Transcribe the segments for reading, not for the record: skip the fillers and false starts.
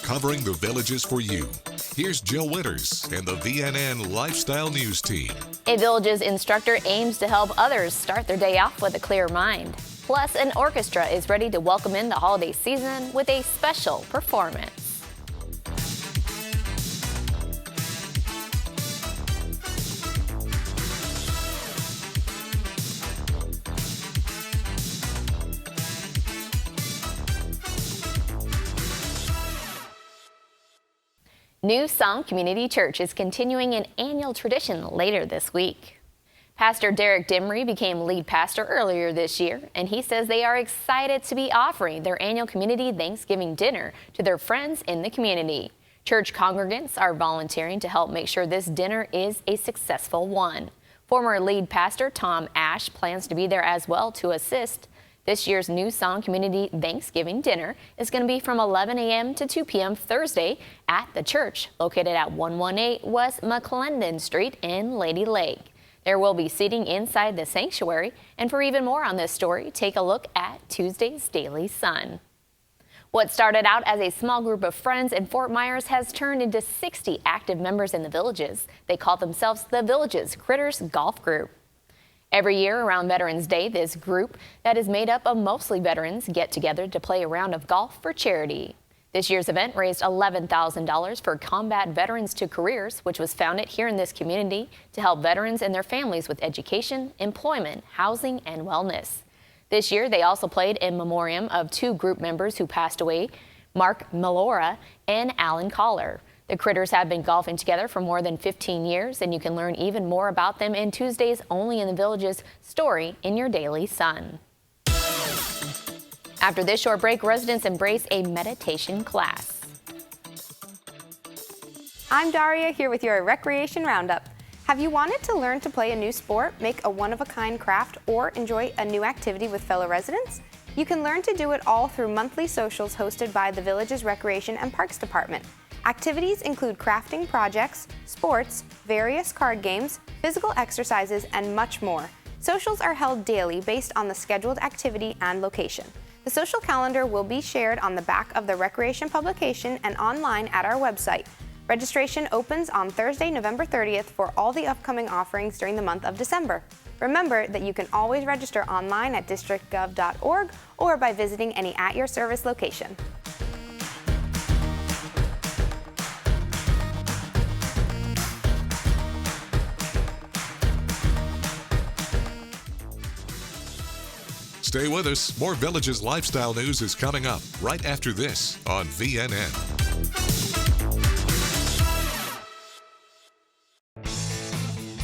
covering the Villages for you. Here's Jill Winters and the VNN Lifestyle News Team. A Villages instructor aims to help others start their day off with a clear mind. Plus, an orchestra is ready to welcome in the holiday season with a special performance. New Song Community Church is continuing an annual tradition later this week. Pastor Derek Dimry became lead pastor earlier this year, and he says they are excited to be offering their annual community Thanksgiving dinner to their friends in the community. Church congregants are volunteering to help make sure this dinner is a successful one. Former lead pastor Tom Ash plans to be there as well to assist. This year's New Song Community Thanksgiving dinner is going to be from 11 a.m. to 2 p.m. Thursday at the church located at 118 West McClendon Street in Lady Lake. There will be seating inside the sanctuary, and for even more on this story, take a look at Tuesday's Daily Sun. What started out as a small group of friends in Fort Myers has turned into 60 active members in the Villages. They call themselves the Villages Critters Golf Group. Every year around Veterans Day, this group that is made up of mostly veterans get together to play a round of golf for charity. This year's event raised $11,000 for Combat Veterans to Careers, which was founded here in this community to help veterans and their families with education, employment, housing, and wellness. This year, they also played in memoriam of two group members who passed away, Mark Melora and Alan Collar. The Critters have been golfing together for more than 15 years, and you can learn even more about them in Tuesday's Only in the Villages story in your Daily Sun. After this short break, residents embrace a meditation class. I'm Daria here with your Recreation Roundup. Have you wanted to learn to play a new sport, make a one-of-a-kind craft, or enjoy a new activity with fellow residents? You can learn to do it all through monthly socials hosted by the Villages Recreation and Parks Department. Activities include crafting projects, sports, various card games, physical exercises, and much more. Socials are held daily based on the scheduled activity and location. The social calendar will be shared on the back of the Recreation publication and online at our website. Registration opens on Thursday, November 30th for all the upcoming offerings during the month of December. Remember that you can always register online at districtgov.org or by visiting any at your service location. Stay with us. More Villages lifestyle news is coming up right after this on VNN.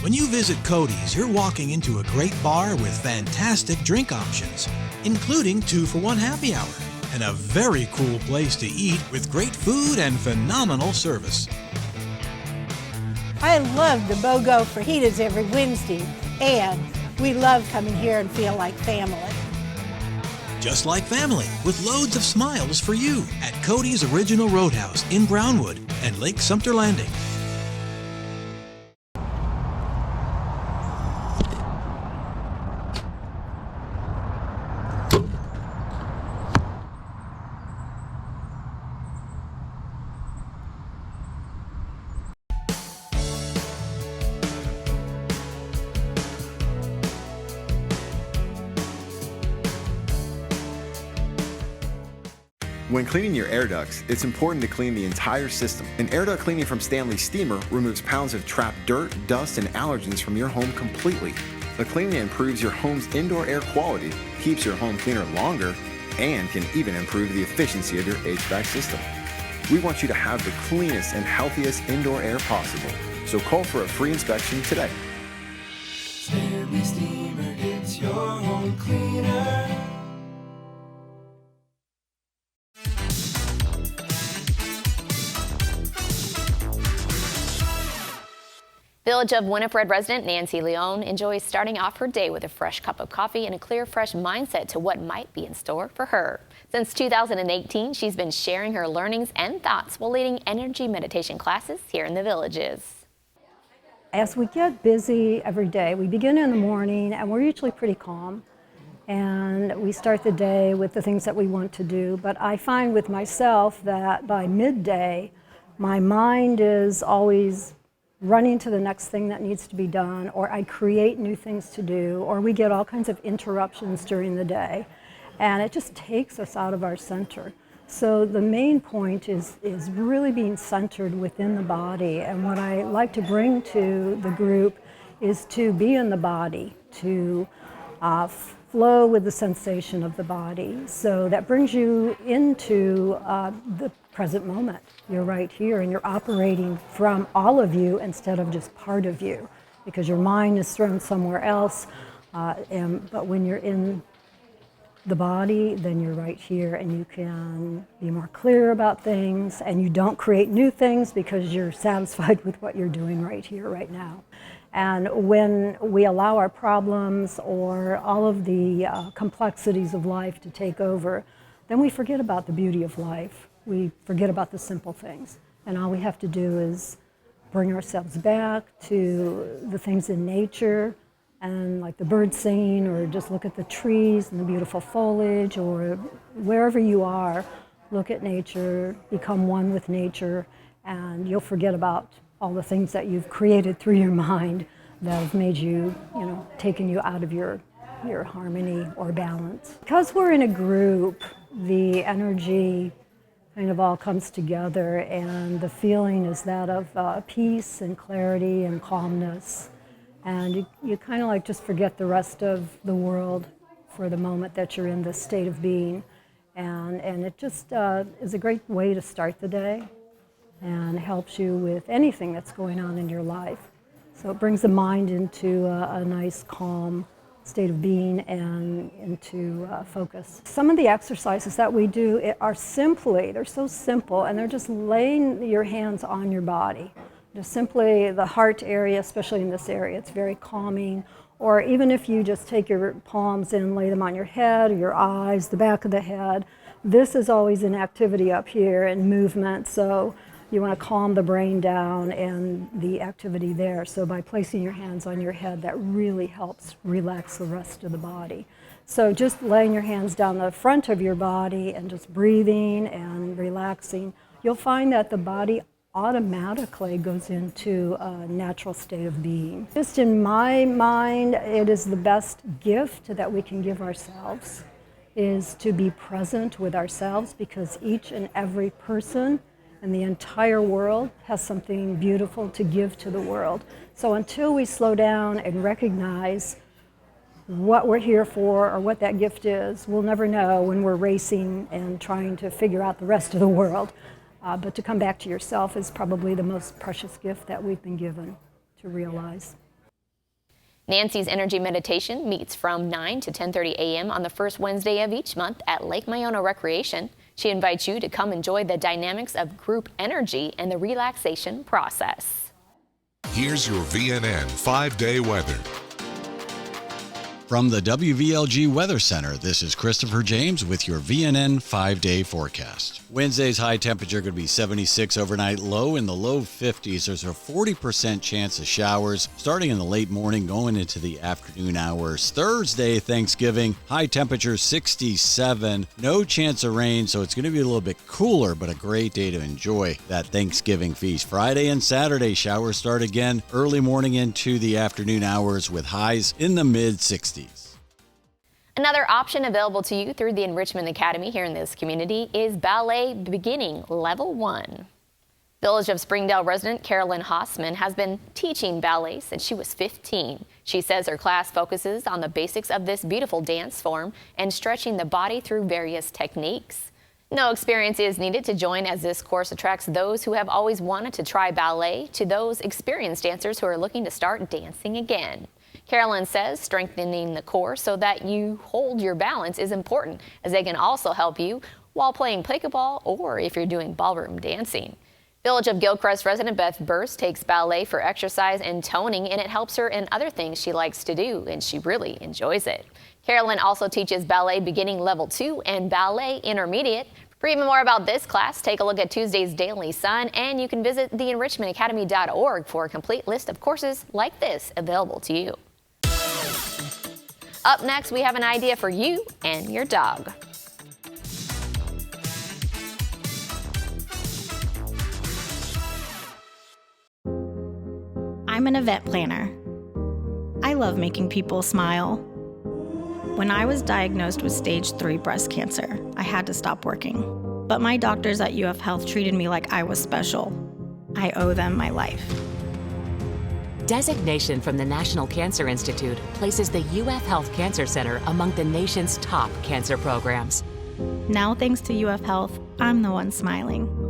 When you visit Cody's, you're walking into a great bar with fantastic drink options, including 2-for-1 happy hour, and a very cool place to eat with great food and phenomenal service. I love the BOGO fajitas every Wednesday, and we love coming here and feel like family. Just like family, with loads of smiles for you at Cody's Original Roadhouse in Brownwood and Lake Sumter Landing. When cleaning your air ducts, it's important to clean the entire system. An air duct cleaning from Stanley Steamer removes pounds of trapped dirt, dust, and allergens from your home completely. The cleaning improves your home's indoor air quality, keeps your home cleaner longer, and can even improve the efficiency of your HVAC system. We want you to have the cleanest and healthiest indoor air possible, so call for a free inspection today. Stanley Steamer gets your home cleaner. Village of Winifred resident Nancy Leone enjoys starting off her day with a fresh cup of coffee and a clear, fresh mindset to what might be in store for her. Since 2018, she's been sharing her learnings and thoughts while leading energy meditation classes here in the Villages. As we get busy every day, we begin in the morning and we're usually pretty calm. and we start the day with the things that we want to do. But I find with myself that by midday, my mind is always running to the next thing that needs to be done, or I create new things to do, or we get all kinds of interruptions during the day, and it just takes us out of our center. So the main point is really being centered within the body, and what I like to bring to the group is to be in the body, to flow with the sensation of the body. So that brings you into the present moment. You're right here and you're operating from all of you instead of just part of you, because your mind is thrown somewhere else. But when you're in the body, then you're right here and you can be more clear about things, and you don't create new things because you're satisfied with what you're doing right here, right now. And when we allow our problems or all of the complexities of life to take over, then we forget about the beauty of life. We forget about the simple things. And all we have to do is bring ourselves back to the things in nature, and like the birds singing, or just look at the trees and the beautiful foliage, or wherever you are, look at nature, become one with nature, and you'll forget about all the things that you've created through your mind that have made you, taken you out of your harmony or balance. Because we're in a group, the energy kind of all comes together, and the feeling is that of peace and clarity and calmness. And you kind of like just forget the rest of the world for the moment that you're in this state of being. And it just is a great way to start the day, and helps you with anything that's going on in your life. So it brings the mind into a nice, calm state of being and into focus. Some of the exercises that we do are they're so simple, and they're just laying your hands on your body. Just simply the heart area, especially in this area, it's very calming. Or even if you just take your palms and lay them on your head, or your eyes, the back of the head, this is always an activity up here and movement. So you want to calm the brain down and the activity there. So by placing your hands on your head, that really helps relax the rest of the body. So just laying your hands down the front of your body and just breathing and relaxing, you'll find that the body automatically goes into a natural state of being. Just in my mind, it is the best gift that we can give ourselves, is to be present with ourselves, because each and every person in the entire world has something beautiful to give to the world. So until we slow down and recognize what we're here for or what that gift is, we'll never know when we're racing and trying to figure out the rest of the world. But to come back to yourself is probably the most precious gift that we've been given to realize. Nancy's Energy Meditation meets from 9 to 10:30 a.m. on the first Wednesday of each month at Lake Myono Recreation. She invites you to come enjoy the dynamics of group energy and the relaxation process. Here's your VNN 5-day weather. From the WVLG Weather Center, this is Christopher James with your VNN 5-day forecast. Wednesday's high temperature going to be 76 overnight, low in the low 50s. There's a 40% chance of showers starting in the late morning going into the afternoon hours. Thursday, Thanksgiving, high temperature 67, no chance of rain, so it's going to be a little bit cooler, but a great day to enjoy that Thanksgiving feast. Friday and Saturday, showers start again early morning into the afternoon hours with highs in the mid-60s. Another option available to you through the Enrichment Academy here in this community is Ballet Beginning Level 1. Village of Springdale resident Carolyn Hossman has been teaching ballet since she was 15. She says her class focuses on the basics of this beautiful dance form and stretching the body through various techniques. No experience is needed to join, as this course attracts those who have always wanted to try ballet to those experienced dancers who are looking to start dancing again. Carolyn says strengthening the core so that you hold your balance is important, as they can also help you while playing pickleball or if you're doing ballroom dancing. Village of Gilcrest resident Beth Burst takes ballet for exercise and toning, and it helps her in other things she likes to do, and she really enjoys it. Carolyn also teaches Ballet Beginning Level 2 and Ballet Intermediate. For even more about this class, take a look at Tuesday's Daily Sun, and you can visit theenrichmentacademy.org for a complete list of courses like this available to you. Up next, we have an idea for you and your dog. I'm an event planner. I love making people smile. When I was diagnosed with stage 3 breast cancer, I had to stop working. But my doctors at UF Health treated me like I was special. I owe them my life. Designation from the National Cancer Institute places the UF Health Cancer Center among the nation's top cancer programs. Now, thanks to UF Health, I'm the one smiling.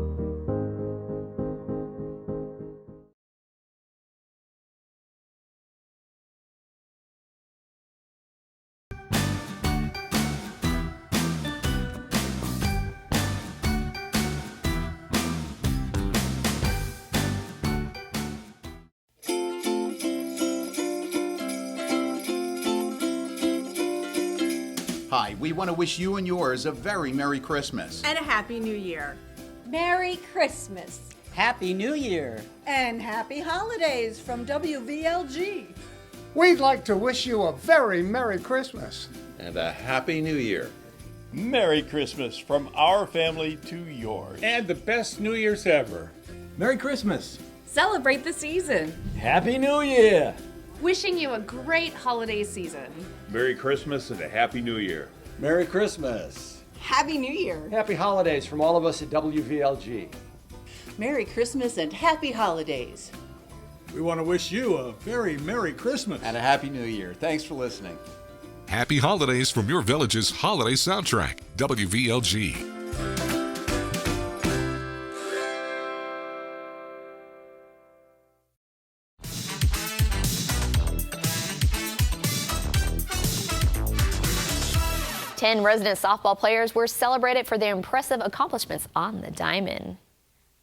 Hi, we want to wish you and yours a very Merry Christmas. And a Happy New Year. Merry Christmas. Happy New Year. And Happy Holidays from WVLG. We'd like to wish you a very Merry Christmas. And a Happy New Year. Merry Christmas from our family to yours. And the best New Year's ever. Merry Christmas. Celebrate the season. Happy New Year. Wishing you a great holiday season. Merry Christmas and a Happy New Year. Merry Christmas. Happy New Year. Happy holidays from all of us at WVLG. Merry Christmas and Happy Holidays. We want to wish you a very Merry Christmas. And a Happy New Year. Thanks for listening. Happy holidays from your village's holiday soundtrack, WVLG. Ten resident softball players were celebrated for their impressive accomplishments on the diamond.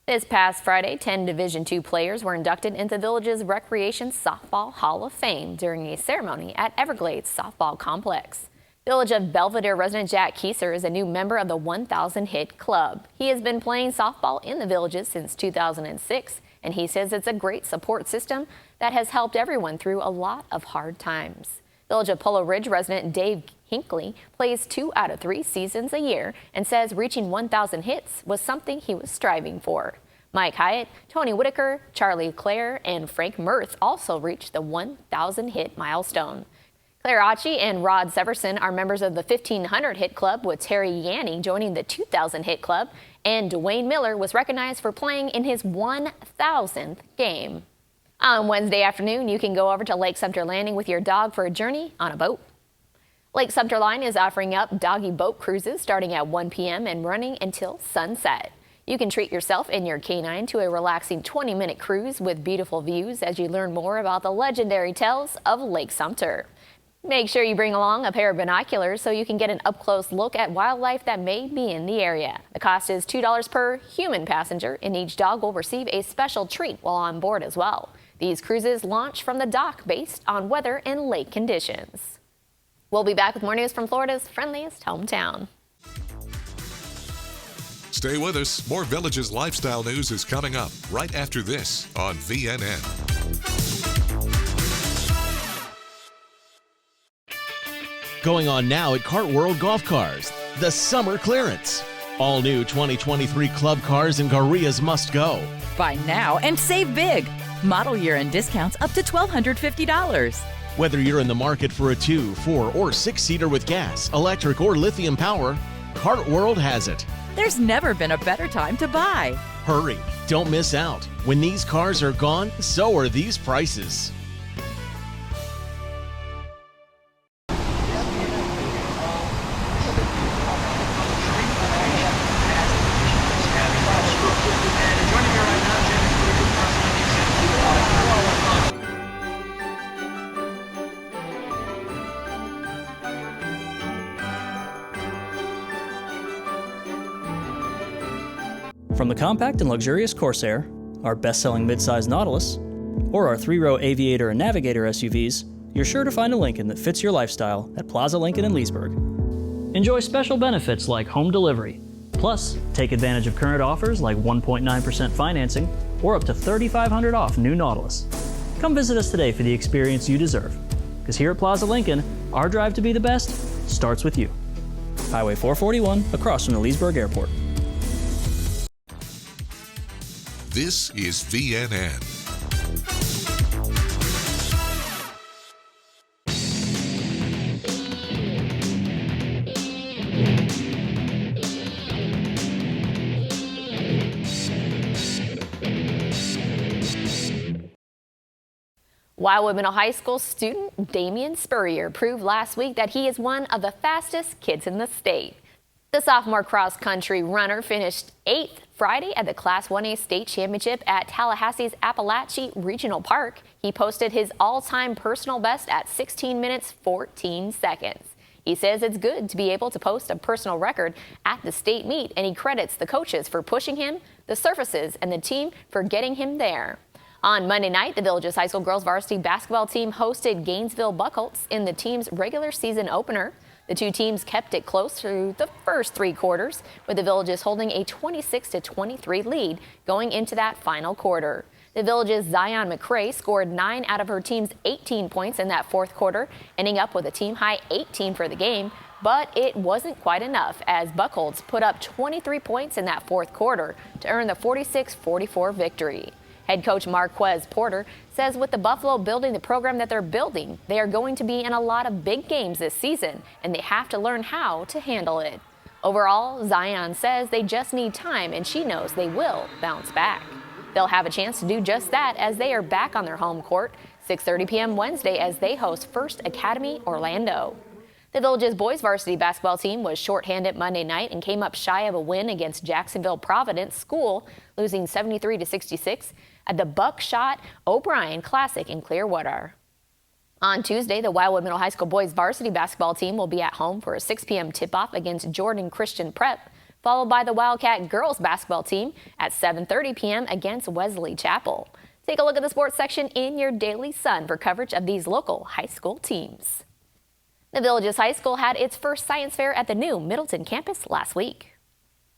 This past Friday, 10 Division II players were inducted into the village's Recreation Softball Hall of Fame during a ceremony at Everglades Softball Complex. Village of Belvedere resident Jack Kieser is a new member of the 1,000 Hit Club. He has been playing softball in the villages since 2006, and he says it's a great support system that has helped everyone through a lot of hard times. Village of Polo Ridge resident Dave Hinckley plays 2 out of 3 seasons a year and says reaching 1,000 hits was something he was striving for. Mike Hyatt, Tony Whitaker, Charlie Clare, and Frank Mirth also reached the 1,000 hit milestone. Claire Achi and Rod Severson are members of the 1,500 hit club, with Terry Yanni joining the 2,000 hit club, and Dwayne Miller was recognized for playing in his 1,000th game. On Wednesday afternoon, you can go over to Lake Sumter Landing with your dog for a journey on a boat. Lake Sumter Line is offering up doggy boat cruises starting at 1 p.m. and running until sunset. You can treat yourself and your canine to a relaxing 20-minute cruise with beautiful views as you learn more about the legendary tales of Lake Sumter. Make sure you bring along a pair of binoculars so you can get an up-close look at wildlife that may be in the area. The cost is $2 per human passenger, and each dog will receive a special treat while on board as well. These cruises launch from the dock based on weather and lake conditions. We'll be back with more news from Florida's friendliest hometown. Stay with us. More Villages lifestyle news is coming up right after this on VNN. Going on now at Kart World Golf Cars, the summer clearance. All new 2023 club cars and Garias must go. Buy now and save big. Model year and discounts up to $1,250. Whether you're in the market for a 2, 4, or 6-seater with gas, electric, or lithium power, Kart World has it. There's never been a better time to buy. Hurry, don't miss out. When these cars are gone, so are these prices. From the compact and luxurious Corsair, our best-selling midsize Nautilus, or our 3-row Aviator and Navigator SUVs, you're sure to find a Lincoln that fits your lifestyle at Plaza Lincoln in Leesburg. Enjoy special benefits like home delivery. Plus, take advantage of current offers like 1.9% financing or up to $3,500 off new Nautilus. Come visit us today for the experience you deserve. Because here at Plaza Lincoln, our drive to be the best starts with you. Highway 441, across from the Leesburg Airport. This is VNN. Wildwood Middle High School student Damian Spurrier proved last week that he is one of the fastest kids in the state. The sophomore cross-country runner finished 8th Friday at the Class 1A state championship at Tallahassee's Appalachia Regional Park. He posted his all-time personal best at 16 minutes 14 seconds. He says it's good to be able to post a personal record at the state meet, and he credits the coaches for pushing him, the surfaces, and the team for getting him there. On Monday night, the Villages High School girls varsity basketball team hosted Gainesville Buckholz in the team's regular season opener. The two teams kept it close through the first 3 quarters, with the Villages holding a 26-23 lead going into that final quarter. The Villages' Zion McCray scored 9 out of her team's 18 points in that fourth quarter, ending up with a team-high 18 for the game. But it wasn't quite enough, as Buckholz put up 23 points in that fourth quarter to earn the 46-44 victory. Head coach Marquez Porter says with the Buffalo building the program that they're building, they are going to be in a lot of big games this season, and they have to learn how to handle it. Overall, Zion says they just need time, and she knows they will bounce back. They'll have a chance to do just that as they are back on their home court, 6:30 p.m. Wednesday as they host First Academy Orlando. The Villages boys varsity basketball team was shorthanded Monday night and came up shy of a win against Jacksonville Providence School, losing 73-66 at the Buckshot O'Brien Classic in Clearwater. On Tuesday, the Wildwood Middle High School boys varsity basketball team will be at home for a 6 p.m. tip-off against Jordan Christian Prep, followed by the Wildcat girls basketball team at 7:30 p.m. against Wesley Chapel. Take a look at the sports section in your Daily Sun for coverage of these local high school teams. The Villages High School had its first science fair at the new Middleton campus last week.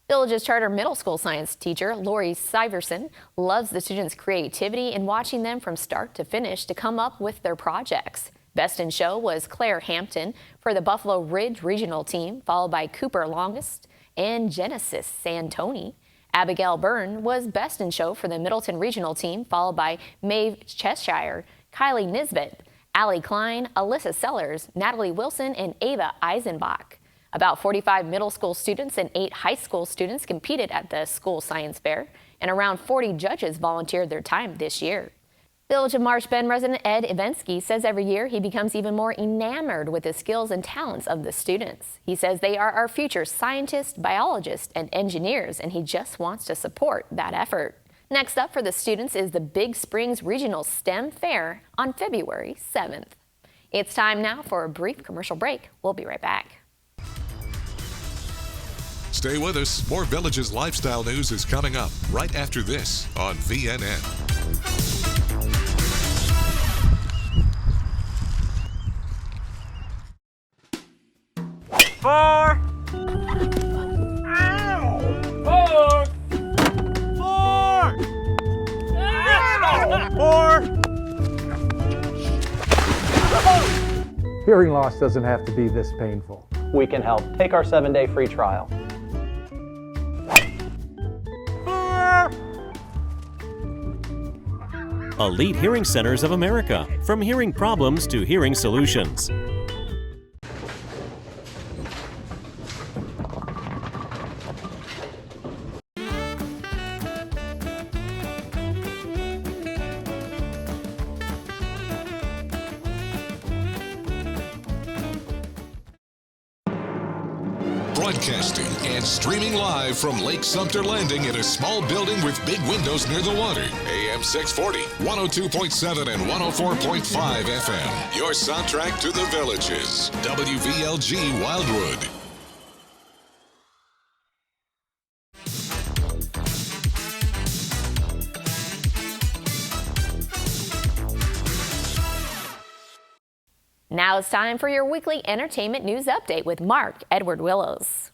Villages Charter Middle School science teacher Lori Syverson loves the students' creativity in watching them from start to finish to come up with their projects. Best in show was Claire Hampton for the Buffalo Ridge Regional team, followed by Cooper Longest and Genesis Santoni. Abigail Byrne was best in show for the Middleton Regional team, followed by Maeve Cheshire, Kylie Nisbet, Allie Klein, Alyssa Sellers, Natalie Wilson, and Ava Eisenbach. About 45 middle school students and 8 high school students competed at the school science fair, and around 40 judges volunteered their time this year. Village of Marsh Bend resident Ed Ivensky says every year he becomes even more enamored with the skills and talents of the students. He says they are our future scientists, biologists, and engineers, and he just wants to support that effort. Next up for the students is the Big Springs Regional STEM Fair on February 7th. It's time now for a brief commercial break. We'll be right back. Stay with us. More Villages lifestyle news is coming up right after this on VNN. Four. Hearing loss doesn't have to be this painful. We can help. Take our 7-day free trial. Elite Hearing Centers of America. From hearing problems to hearing solutions. Broadcasting and streaming live from Lake Sumter Landing in a small building with big windows near the water. AM 640, 102.7 and 104.5 FM. Your soundtrack to the Villages. WVLG Wildwood. Now it's time for your weekly entertainment news update with Mark Edward Willows.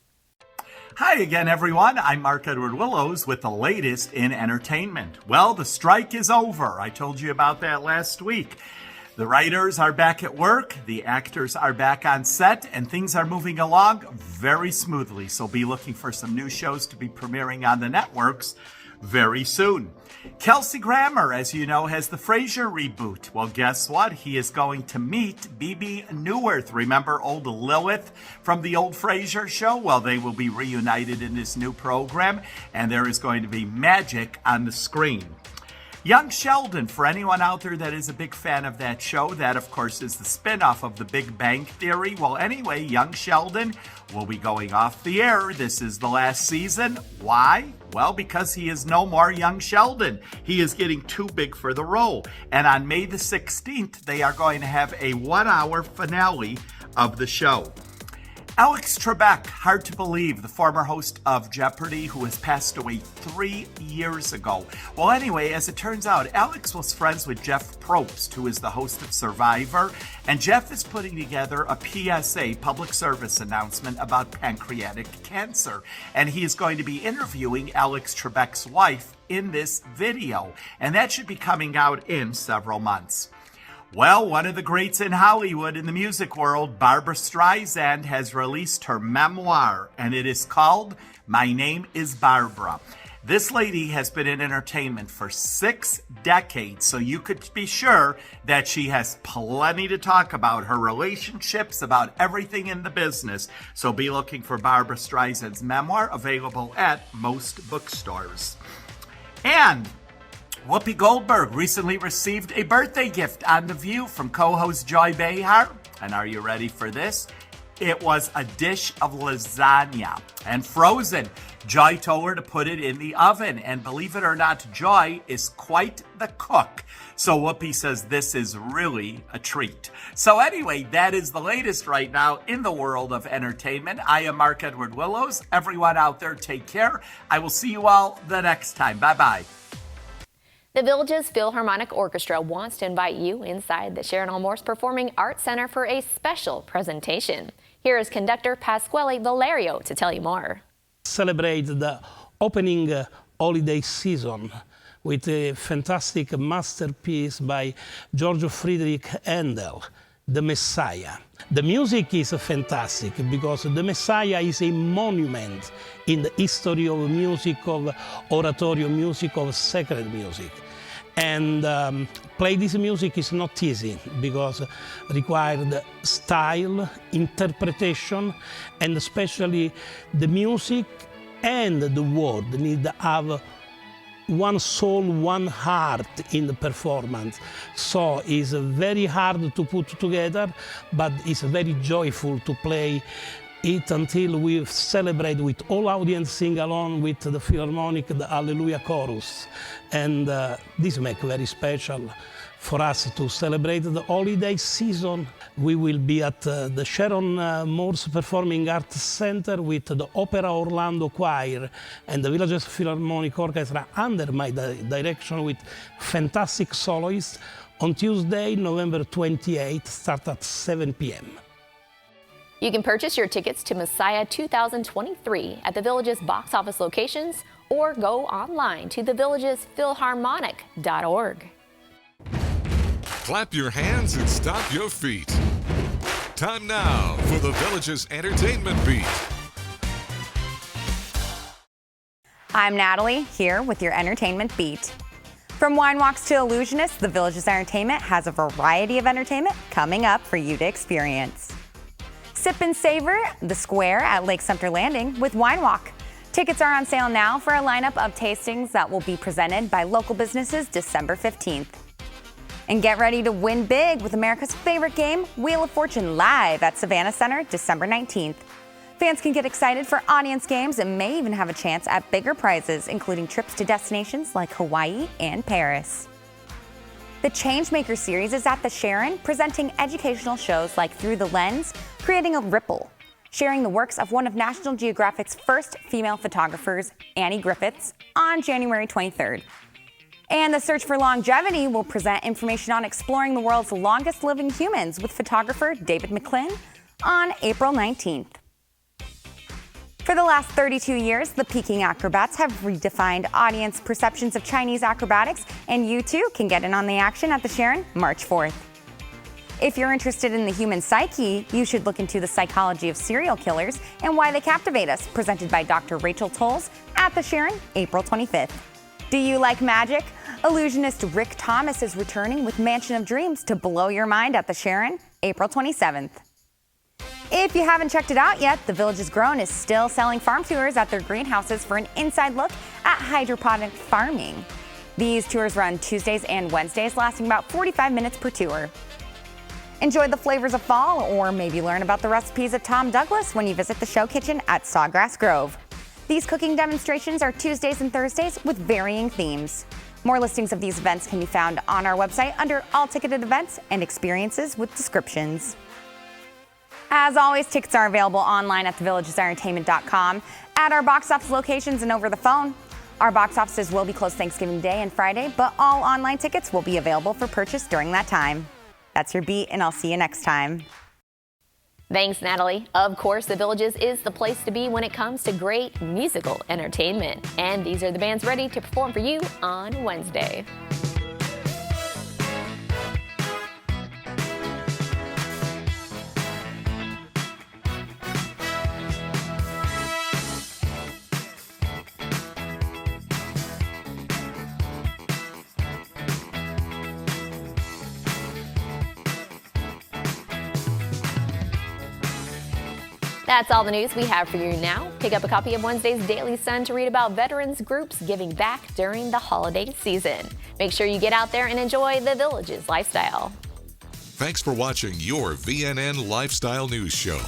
Hi again, everyone. I'm Mark Edward Willows with the latest in entertainment. Well, the strike is over. I told you about that last week. The writers are back at work, the actors are back on set, and things are moving along very smoothly. So be looking for some new shows to be premiering on the networks very soon. Kelsey Grammer, as you know, has the Frasier reboot. Well, guess what? He is going to meet Bebe Neuwirth. Remember old Lilith from the old Frasier show? Well, they will be reunited in this new program, and there is going to be magic on the screen. Young Sheldon, for anyone out there that is a big fan of that show, that of course is the spin-off of The Big Bang Theory. Well, anyway, Young Sheldon will be going off the air. This is the last season. Why? Well, because he is no more Young Sheldon. He is getting too big for the role. And on May the 16th, they are going to have a 1-hour finale of the show. Alex Trebek, hard to believe, the former host of Jeopardy, who has passed away 3 years ago. Well, anyway, as it turns out, Alex was friends with Jeff Probst, who is the host of Survivor, and Jeff is putting together a PSA, public service announcement, about pancreatic cancer, and he is going to be interviewing Alex Trebek's wife in this video, and that should be coming out in several months. Well, one of the greats in Hollywood in the music world, Barbra Streisand, has released her memoir, and it is called My Name is Barbra. This lady has been in entertainment for 6 decades, so you could be sure that she has plenty to talk about, her relationships, about everything in the business. So be looking for Barbra Streisand's memoir, available at most bookstores. And Whoopi Goldberg recently received a birthday gift on The View from co-host Joy Behar. And are you ready for this? It was a dish of lasagna and frozen. Joy told her to put it in the oven. And believe it or not, Joy is quite the cook. So Whoopi says this is really a treat. So anyway, that is the latest right now in the world of entertainment. I am Mark Edward Willows. Everyone out there, take care. I will see you all the next time. Bye-bye. The Villages Philharmonic Orchestra wants to invite you inside the Sharon L. Morse Performing Arts Center for a special presentation. Here is conductor Pasquale Valerio to tell you more. Celebrate the opening holiday season with a fantastic masterpiece by George Friedrich Handel, The Messiah. The music is fantastic because The Messiah is a monument in the history of music, of oratorio music, of sacred music. And play this music is not easy because required style, interpretation, and especially the music and the word need to have one soul, one heart in the performance. So it's very hard to put together, but it's very joyful to play it until we celebrate with all audience sing along with the Philharmonic, the Hallelujah Chorus. And this makes very special for us to celebrate the holiday season. We will be at the Sharon Morse Performing Arts Center with the Opera Orlando Choir and the Villages Philharmonic Orchestra under my direction with fantastic soloists on Tuesday, November 28th, start at 7 p.m. You can purchase your tickets to Messiah 2023 at the Villages box office locations or go online to thevillagesphilharmonic.org. Clap your hands and stomp your feet. Time now for the Villages Entertainment Beat. I'm Natalie, here with your Entertainment Beat. From Wine Walks to Illusionists, the Villages Entertainment has a variety of entertainment coming up for you to experience. Sip and savor the square at Lake Sumter Landing with Wine Walk. Tickets are on sale now for a lineup of tastings that will be presented by local businesses December 15th. And get ready to win big with America's favorite game, Wheel of Fortune, live at Savannah Center December 19th. Fans can get excited for audience games and may even have a chance at bigger prizes, including trips to destinations like Hawaii and Paris. The Changemaker series is at the Sharon, presenting educational shows like Through the Lens, Creating a Ripple, sharing the works of one of National Geographic's first female photographers, Annie Griffiths, on January 23rd. And The Search for Longevity will present information on exploring the world's longest living humans with photographer David McClin on April 19th. For the last 32 years, the Peking Acrobats have redefined audience perceptions of Chinese acrobatics, and you too can get in on the action at the Sharon March 4th. If you're interested in the human psyche, you should look into the psychology of serial killers and why they captivate us, presented by Dr. Rachel Tolles at the Sharon, April 25th. Do you like magic? Illusionist Rick Thomas is returning with Mansion of Dreams to blow your mind at the Sharon, April 27th. If you haven't checked it out yet, The Village Has Grown is still selling farm tours at their greenhouses for an inside look at hydroponic farming. These tours run Tuesdays and Wednesdays, lasting about 45 minutes per tour. Enjoy the flavors of fall, or maybe learn about the recipes of Tom Douglas when you visit the show kitchen at Sawgrass Grove. These cooking demonstrations are Tuesdays and Thursdays with varying themes. More listings of these events can be found on our website under all ticketed events and experiences with descriptions. As always, tickets are available online at thevillagesentertainment.com, at our box office locations, and over the phone. Our box offices will be closed Thanksgiving Day and Friday, but all online tickets will be available for purchase during that time. That's your beat, and I'll see you next time. Thanks, Natalie. Of course, The Villages is the place to be when it comes to great musical entertainment. And these are the bands ready to perform for you on Wednesday. That's all the news we have for you now. Pick up a copy of Wednesday's Daily Sun to read about veterans groups giving back during the holiday season. Make sure you get out there and enjoy the Village's lifestyle. Thanks for watching your VNN Lifestyle News Show.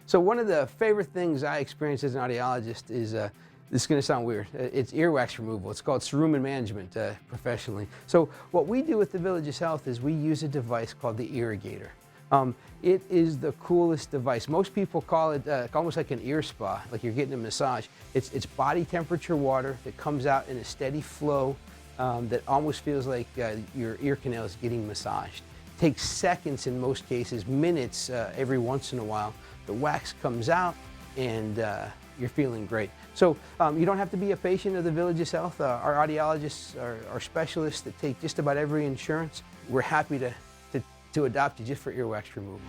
So one of the favorite things I experience as an audiologist is, this is going to sound weird, it's earwax removal. It's called cerumen management professionally. So what we do at the Village's Health is we use a device called the Irrigator. It is the coolest device. Most people call it almost like an ear spa, like you're getting a massage. It's body temperature water that comes out in a steady flow that almost feels like your ear canal is getting massaged. It takes seconds in most cases, minutes every once in a while. The wax comes out and you're feeling great. So you don't have to be a patient of the Village's Health. Our audiologists are specialists that take just about every insurance. We're happy to adopt you just for earwax removal.